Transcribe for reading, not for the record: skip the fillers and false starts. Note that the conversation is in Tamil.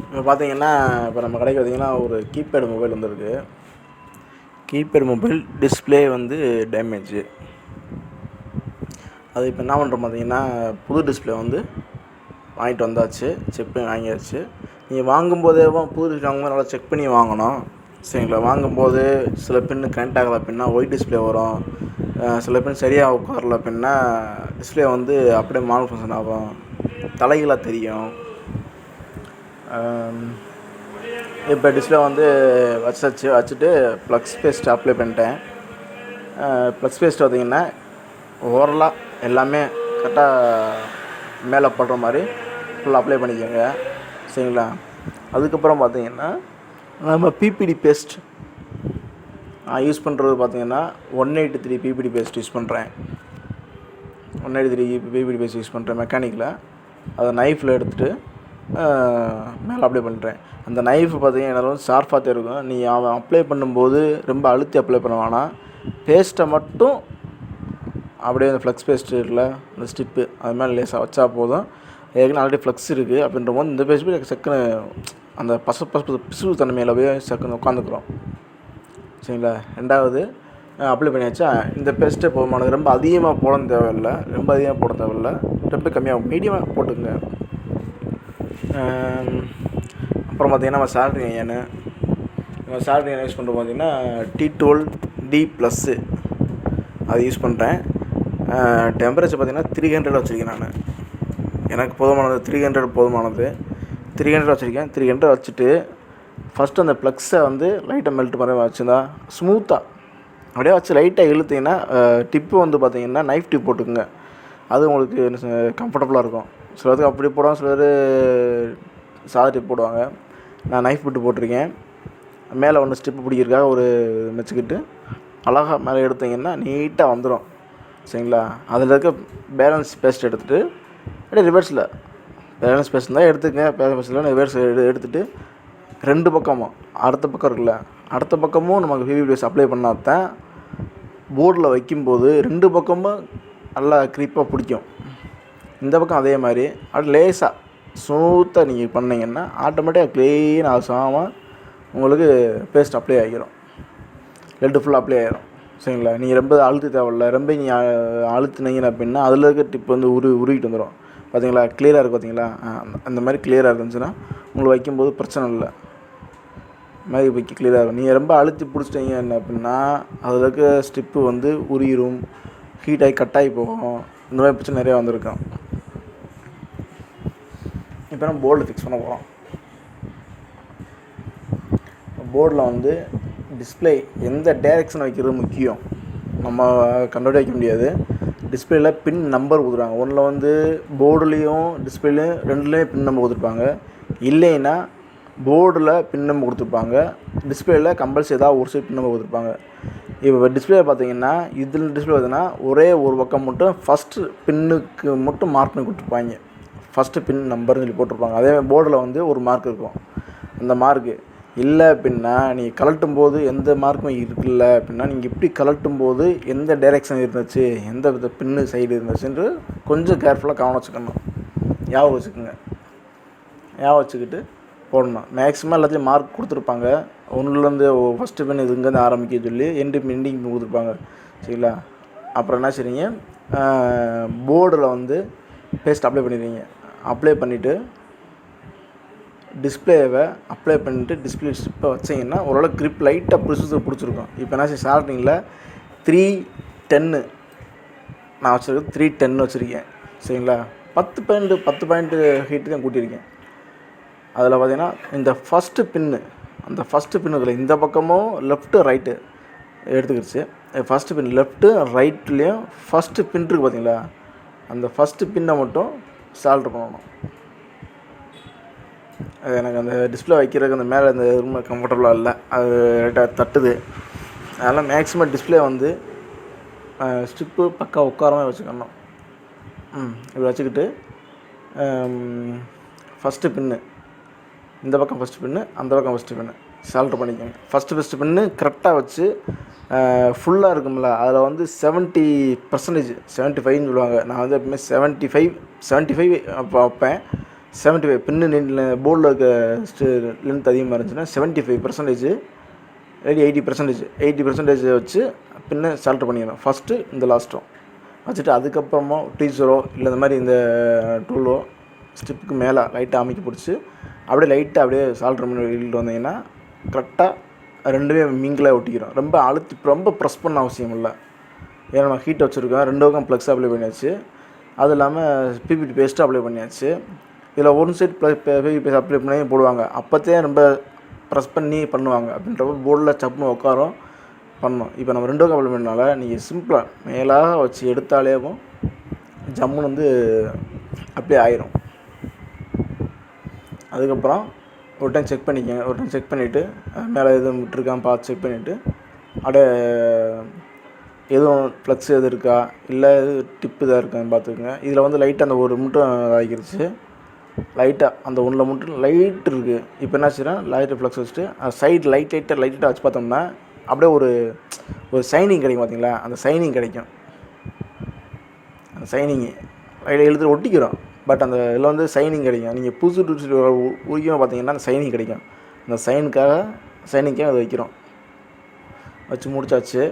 இப்போ பார்த்தீங்கன்னா, இப்போ நம்ம கடைக்கு பார்த்தீங்கன்னா ஒரு கீபேட் மொபைல் வந்திருக்கு. கீபேட் மொபைல் டிஸ்பிளே வந்து டேமேஜு. அது இப்போ என்ன பண்ணுறோம் பார்த்தீங்கன்னா, புது டிஸ்பிளே வந்து வாங்கிட்டு வந்தாச்சு. செக் பண்ணி வாங்கியாச்சு. நீங்கள் வாங்கும்போதே புது டிஸ்பிளே வாங்கும்போது நல்லா செக் பண்ணி வாங்கணும். சரிங்களா? வாங்கும்போது சில பின்னு கனெக்ட் ஆகலை அப்படின்னா ஒயிட் டிஸ்பிளே வரும். சில பின் சரியாக உட்காரல அப்படின்னா டிஸ்பிளே வந்து அப்படியே மால் ஃபங்க்ஷன் ஆகும், தலைகளாக தெரியும். இப்போ டிஸ்பிளே வந்து வச்சுட்டு ப்ளக்ஸ் பேஸ்ட் அப்ளை பண்ணிட்டேன். ப்ளக்ஸ் பேஸ்ட் பார்த்திங்கன்னா ஓவரலாக எல்லாமே கரெக்டாக மேலே படுற மாதிரி ஃபுல்லாக அப்ளை பண்ணிக்கோங்க. சரிங்களா? அதுக்கப்புறம் பார்த்திங்கன்னா நம்ம பிபிடி பேஸ்ட் நான் யூஸ் பண்ணுறது பார்த்திங்கன்னா 183 பிபிடி பேஸ்ட் யூஸ் பண்ணுறேன். 183 பிபிடி பேஸ்ட் யூஸ் பண்ணுறேன் மெக்கானிக்கில். அதை நைஃப்பில் எடுத்துகிட்டு மேலே அப்ளை பண்ணுறேன். அந்த நைஃப் பார்த்திங்கன்னா என்னால் வந்து ஷார்ப்பாக தான் இருக்கும். அவன் அப்ளை பண்ணும்போது ரொம்ப அழுத்தி அப்ளை பண்ண வேணாம். பேஸ்ட்டை மட்டும் அப்படியே அந்த ஃப்ளக்ஸ் பேஸ்ட் இருக்குல்ல, அந்த ஸ்டிப்பு அது மேலே லேசாக வச்சா போதும். ஏற்கனவே ஆல்ரெடி ஃப்ளக்ஸ் இருக்குது அப்படின்ற போது இந்த பேஸ்ட் போய் சக்குன்னு அந்த பிசுறு தன்மையில் போய் சக்குன்னு உட்காந்துக்குறோம். சரிங்களா? ரெண்டாவது அப்ளை பண்ணியாச்சா, இந்த பேஸ்ட்டே போதுமானது. ரொம்ப அதிகமாக போட தேவையில்லை, ரொம்ப கம்மியாக மீடியமாக போட்டுங்க. அப்புறம் பார்த்திங்கன்னா நம்ம சால்ட்ரிங் அயன் யூஸ் பண்ணுறது பார்த்திங்கன்னா T12D+ அது யூஸ் பண்ணுறேன். டெம்பரேச்சர் பார்த்திங்கன்னா 300 வச்சுருக்கேன் நான். எனக்கு போதுமானது 300 போதுமானது. 300 வச்சுருக்கேன். 300 வச்சுட்டு ஃபஸ்ட்டு அந்த ப்ளக்ஸை வந்து லைட்டாக மெல்ட் மாதிரி வச்சுருந்தா ஸ்மூத்தாக அப்படியே வச்சு லைட்டாக இழுத்திங்கன்னா டிப்பு வந்து பார்த்திங்கன்னா நைஃப் டிப் போட்டுக்குங்க. அது உங்களுக்கு கம்ஃபர்டபுளாக இருக்கும். சிலருக்கு அப்படி போடுவாங்க, சிலர் சாதா டிப் போடுவாங்க. நான் நைஃப் விட்டு போட்டிருக்கேன். மேலே ஒன்று ஸ்டிப்பு பிடிக்கிறதுக்காக ஒரு வச்சுக்கிட்டு அழகாக மேலே எடுத்திங்கன்னா நீட்டாக வந்துடும். சரிங்களா? அதில் இருக்க பேலன்ஸ் பேஸ்ட் எடுத்துகிட்டு அப்படியே ரிவர்ஸில் பேலன்ஸ் பேஸ்ட் இருந்தால் எடுத்துக்கங்க. பேலன்ஸ் ரிவர்ஸ் எடுத்துகிட்டு ரெண்டு பக்கமும் அடுத்த பக்கம் இருக்குல்ல, அடுத்த பக்கமும் நமக்கு பிபிடி பேஸ்ட் அப்ளை பண்ணால் தான் போர்டில் வைக்கும்போது ரெண்டு பக்கமும் நல்லா க்ரிப்பாக பிடிக்கும். இந்த பக்கம் அதே மாதிரி அப்படி லேசாக ஸ்மூத்தாக நீங்கள் பண்ணிங்கன்னா ஆட்டோமேட்டிக்காக க்ளீன் ஆகாமல் உங்களுக்கு பேஸ்ட் அப்ளை ஆகிரும். லெட்டு ஃபுல்லாக அப்ளை ஆகிரும். சரிங்களா? நீங்கள் ரொம்ப அழுத்த தேவையில்ல. ரொம்ப நீங்கள் அழுத்துனீங்க அப்படின்னா அதில் இருக்க டிப் வந்து உருகிட்டு வந்துடும். பார்த்தீங்களா? கிளியராக இருக்குது. பார்த்தீங்களா? அந்த மாதிரி கிளியராக இருந்துச்சுன்னா உங்களுக்கு வைக்கும்போது பிரச்சனை இல்லை. மாதிரி வைக்க கிளியராக இருக்கும். நீங்கள் ரொம்ப அழுத்தி பிடிச்சிட்டீங்க என்ன அப்படின்னா அதில் இருக்க ஸ்டிப்பு வந்து உரியும், ஹீட் ஆகி கட்டாகி போகும். இந்த மாதிரி பிரச்சனை நிறையா வந்திருக்கும். இப்போ நம்ம போர்டில் ஃபிக்ஸ் பண்ண போகிறோம். போர்டில் வந்து டிஸ்பிளே எந்த டைரெக்ஷன் வைக்கிறது முக்கியம். நம்ம கண்ட்ரோல் வைக்க முடியாது. டிஸ்பிளேல பின் நம்பர் கொடுத்துருவாங்க. ஒன்றில் வந்து போர்டுலேயும் டிஸ்பிளேலையும் ரெண்டுலேயும் பின் நம்பர் கொடுத்துருப்பாங்க. இல்லைன்னா போர்டில் பின் நம்பர் கொடுத்துருப்பாங்க, டிஸ்பிளேல கம்பல்சரி ஏதாவது ஒரு சைடு பின் நம்பர் கொடுத்துருப்பாங்க. இப்போ டிஸ்பிளே பார்த்தீங்கன்னா இதில் டிஸ்பிளே பார்த்தீங்கன்னா ஒரே ஒரு பக்கம் மட்டும் ஃபஸ்ட்டு பின்னுக்கு மட்டும் மார்க் பண்ணி கொடுத்துருப்பாங்க. ஃபஸ்ட்டு பின் நம்பர்னு சொல்லி போட்டிருப்பாங்க. அதே போர்டில் வந்து ஒரு மார்க் இருக்கும். அந்த மார்க்கு இல்லை அப்படின்னா நீங்கள் கலட்டும் போது எந்த மார்க்குமே இருக்குல்ல அப்படின்னா நீங்கள் இப்படி கலட்டும் போது எந்த டைரெக்ஷன் இருந்துச்சு, எந்த வித பின்னு சைடு இருந்துச்சுன்று கொஞ்சம் கேர்ஃபுல்லாக கவனம் வச்சுக்கணும். ஞாபகம் வச்சுக்கிட்டு போடணும். மேக்ஸிமம் எல்லாத்தையும் மார்க் கொடுத்துருப்பாங்க. ஒன்றுலேருந்து ஃபஸ்ட்டு பின் இது இங்கேருந்து ஆரம்பிக்க சொல்லி எண்டிங் கொடுத்துருப்பாங்க. சரிங்களா? அப்புறம் என்ன செய்றீங்க, போர்டில் வந்து பேஸ்ட் அப்ளை பண்ணிடுறீங்க. அப்ளை பண்ணிவிட்டு டிஸ்பிளேவை அப்ளை பண்ணிவிட்டு டிஸ்பிளே ஸ்டிப்பை வச்சிங்கன்னா ஓரளவு க்ரிப் லைட்டாக பிடிச்சிருக்கும். இப்போ என்ன சால்ட்ரிங்கில் 310 நான் வச்சுருக்கேன். 310 வச்சுருக்கேன். சரிங்களா? 10 பாயிண்ட்டு ஹீட்டு தான் கூட்டியிருக்கேன். அதில் பார்த்திங்கன்னா இந்த ஃபஸ்ட்டு பின்னு, அந்த ஃபஸ்ட்டு பின்னுக்குள்ள இந்த பக்கமும் லெஃப்ட்டு ரைட்டு எடுத்துக்கிடுச்சு. ஃபஸ்ட்டு பின் லெஃப்ட்டு ரைட்லேயும் ஃபஸ்ட்டு பின் இருக்குது பார்த்திங்களா, அந்த ஃபஸ்ட்டு பின்னை மட்டும் சால்ட்ரு பண்ணணும். அது எனக்கு அந்த டிஸ்பிளே வைக்கிறதுக்கு அந்த மேலே அந்த ரொம்ப கம்ஃபர்டபுளாக இல்லை, அது ரைட்டாக தட்டுது. அதனால் மேக்ஸிமம் டிஸ்பிளே வந்து ஸ்டிப்பு பக்கா உட்காரமாக வச்சுக்கணும். இப்படி வச்சுக்கிட்டு ஃபஸ்ட்டு பின்னு இந்த பக்கம் ஃபஸ்ட்டு பின்னு, அந்த பக்கம் ஃபஸ்ட்டு பின்னு சால்ட்ரு பண்ணிக்கோங்க. ஃபஸ்ட்டு பின்னு கரெக்டாக வச்சு ஃபுல்லாக இருக்கும்ல அதில் வந்து 70%, 75ன்னு சொல்லுவாங்க. நான் வந்து எப்பவுமே 75 அப்போ வைப்பேன். 75 பின்னு போர்டில் இருக்க லென்த் அதிகமாக இருந்துச்சுன்னா 75% ரெடி 80% வச்சு பின்ன சால்ட்ரு பண்ணிடணும். ஃபஸ்ட்டு இந்த லாஸ்ட்டும் வச்சுட்டு அதுக்கப்புறமா டீச்சரோ இல்லை இந்த மாதிரி இந்த டூலோ ஸ்டிப்புக்கு மேலே லைட்டாக அமைக்கி பிடிச்சி அப்படியே சால்ட்ரு பண்ணி இழுட்டு வந்தீங்கன்னா கரெக்டாக ரெண்டுமே மிங்கிளாக ஒட்டிக்கிறோம். ரொம்ப ப்ரெஸ் பண்ண அவசியம் இல்லை. ஏன்னா நம்ம ஹீட் வச்சுருக்கோம். 2 பக்கம் ப்ளக்ஸ் அப்ளை பண்ணியாச்சு. அது இல்லாமல் பிபிடி பேஸ்ட்டு அப்ளை பண்ணியாச்சு. இதில் one side PPT paste apply பண்ணி போடுவாங்க. அப்போத்தே ரொம்ப ப்ரெஸ் பண்ணி பண்ணுவாங்க. அப்படின்றப்ப போர்டில் சப்புன்னு உட்காரும் பண்ணணும். இப்போ நம்ம 2 பக்கம் அப்ளை பண்ணனால நீங்கள் சிம்பிளாக மேலாக வச்சு எடுத்தாலேவும் ஜம்முன்னு வந்து அப்படியே ஆயிரும். அதுக்கப்புறம் ஒரு டைம் செக் பண்ணிக்கங்க. ஒரு டைம் செக் பண்ணிவிட்டு மேலே எதுவும் விட்டுருக்கான்னு பார்த்து செக் பண்ணிவிட்டு அப்படியே எதுவும் ஃப்ளக்ஸ் எதுவும் இருக்கா இல்லை டிப்பு இதாக இருக்கான்னு பார்த்துக்குங்க. இதில் வந்து லைட்டாக அந்த ஒரு மட்டும் ஆகிருச்சு. லைட்டாக அந்த ஒன்றில் மட்டும் லைட் இருக்குது. இப்போ என்னாச்சுன்னா லைட்டு ஃப்ளக்ஸ் வச்சுட்டு சைடு லைட்டாக வச்சு பார்த்தோம்னா அப்படியே ஒரு சைனிங் கிடைக்கும். பார்த்தீங்களா, அந்த சைனிங் கிடைக்கும். அந்த சைனிங்கு எழுத்து ஒட்டிக்கிறோம். பட் அந்த இதில் வந்து சைனிங் கிடைக்கும். நீங்கள் புதுசு உரிக்கமாக பார்த்தீங்கன்னா அந்த சைனிங் கிடைக்கும். அந்த சைனிங்காக அதை வைக்கிறோம். வச்சு முடிச்சாச்சு.